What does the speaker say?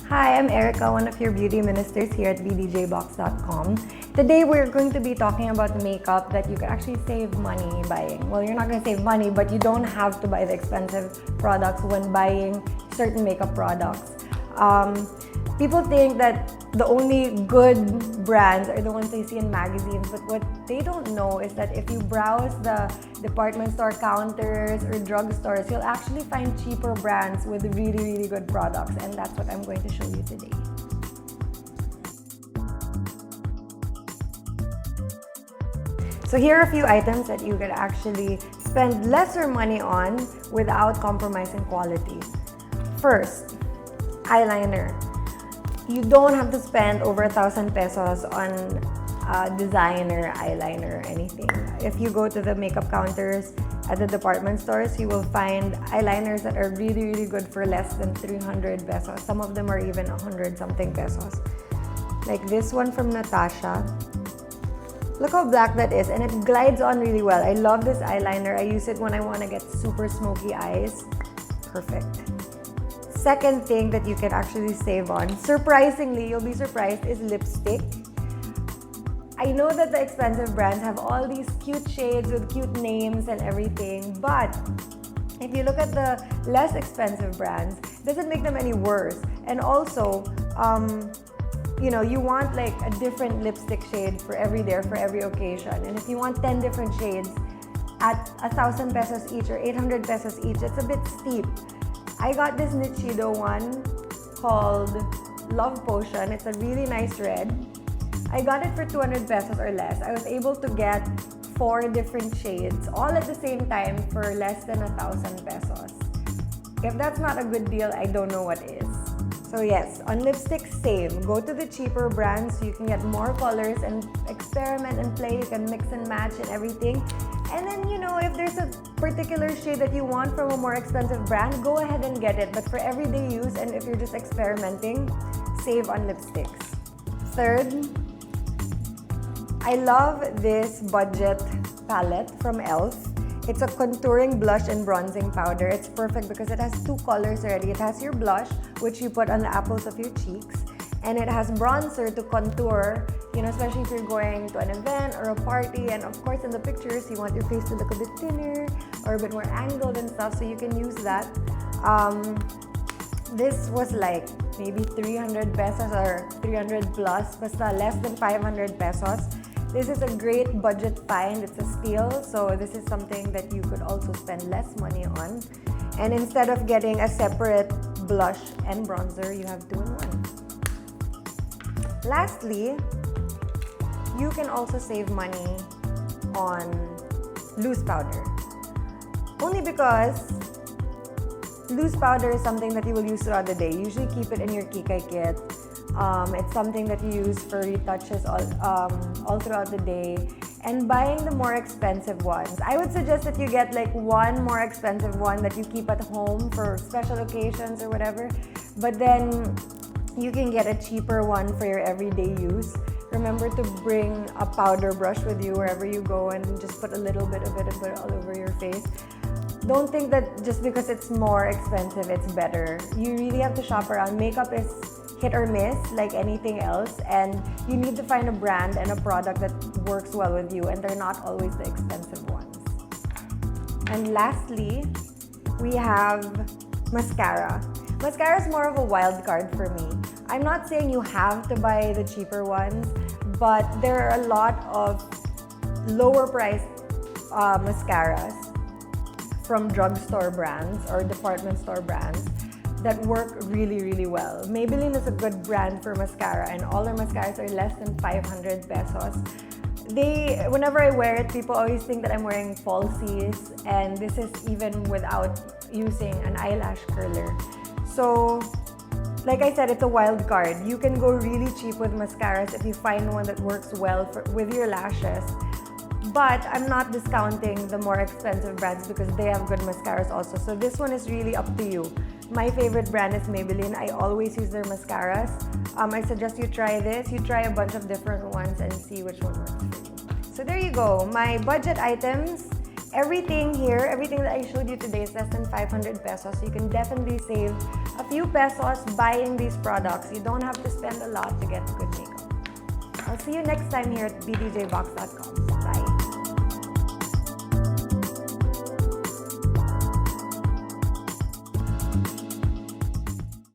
Hi, I'm Erica, one of your beauty ministers here at bdjbox.com. Today we're going to be talking about makeup that you can actually save money buying. Well, you're not going to save money, but you don't have to buy the expensive products when buying certain makeup products. People think that the only good brands are the ones they see in magazines, but what they don't know is that if you browse the department store counters or drugstores, you'll actually find cheaper brands with really, really good products, and that's what I'm going to show you today. So here are a few items that you can actually spend lesser money on without compromising quality. First, eyeliner. You don't have to spend over 1,000 pesos on designer eyeliner or anything. If you go to the makeup counters at the department stores, you will find eyeliners that are really, really good for less than 300 pesos. Some of them are even 100 something pesos. Like this one from Natasha. Look how black that is, and it glides on really well. I love this eyeliner. I use it when I want to get super smoky eyes. Perfect. Second thing that you can actually save on, surprisingly, you'll be surprised, is lipstick. I know that the expensive brands have all these cute shades with cute names and everything, but if you look at the less expensive brands, it doesn't make them any worse. And also, you want like a different lipstick shade for every day or for every occasion. And if you want 10 different shades at 1,000 pesos each or 800 pesos each, it's a bit steep. I got this Nichido one called Love Potion. It's a really nice red. I got it for 200 pesos or less. I was able to get 4 different shades all at the same time for less than 1,000 pesos. If that's not a good deal, I don't know what is. So yes, on lipstick, same. Go to the cheaper brands so you can get more colors and experiment and play. You can mix and match and everything. And then, if there's a particular shade that you want from a more expensive brand, go ahead and get it. But for everyday use and if you're just experimenting, save on lipsticks. Third, I love this budget palette from e.l.f. It's a contouring blush and bronzing powder. It's perfect because it has 2 colors already. It has your blush, which you put on the apples of your cheeks, and it has bronzer to contour, especially if you're going to an event or a party. And of course, in the pictures, you want your face to look a bit thinner or a bit more angled and stuff, so you can use that. This was like maybe 300 pesos or 300 plus, basta less than 500 pesos. This is a great budget find. It's a steal, so this is something that you could also spend less money on. And instead of getting a separate blush and bronzer, you have 2 in 1. Lastly, you can also save money on loose powder. Only because loose powder is something that you will use throughout the day. You usually keep it in your kikay kit. It's something that you use for retouches all throughout the day. And buying the more expensive ones, I would suggest that you get like one more expensive one that you keep at home for special occasions or whatever. But then you can get a cheaper one for your everyday use. Remember to bring a powder brush with you wherever you go and just put a little bit of it and put it all over your face. Don't think that just because it's more expensive, it's better. You really have to shop around. Makeup is hit or miss like anything else, and you need to find a brand and a product that works well with you, and they're not always the expensive ones. And lastly, we have mascara. Mascara is more of a wild card for me. I'm not saying you have to buy the cheaper ones, but there are a lot of lower priced mascaras from drugstore brands or department store brands that work really, really well. Maybelline is a good brand for mascara, and all their mascaras are less than 500 pesos. Whenever I wear it, people always think that I'm wearing falsies, and this is even without using an eyelash curler. So, like I said, it's a wild card. You can go really cheap with mascaras if you find one that works well with your lashes. But I'm not discounting the more expensive brands because they have good mascaras also. So this one is really up to you. My favorite brand is Maybelline. I always use their mascaras. I suggest you try this. You try a bunch of different ones and see which one works for you. So there you go. My budget items Everything here, everything that I showed you today is less than 500 pesos. You can definitely save a few pesos buying these products. You don't have to spend a lot to get good makeup. I'll see you next time here at bdjbox.com. Bye!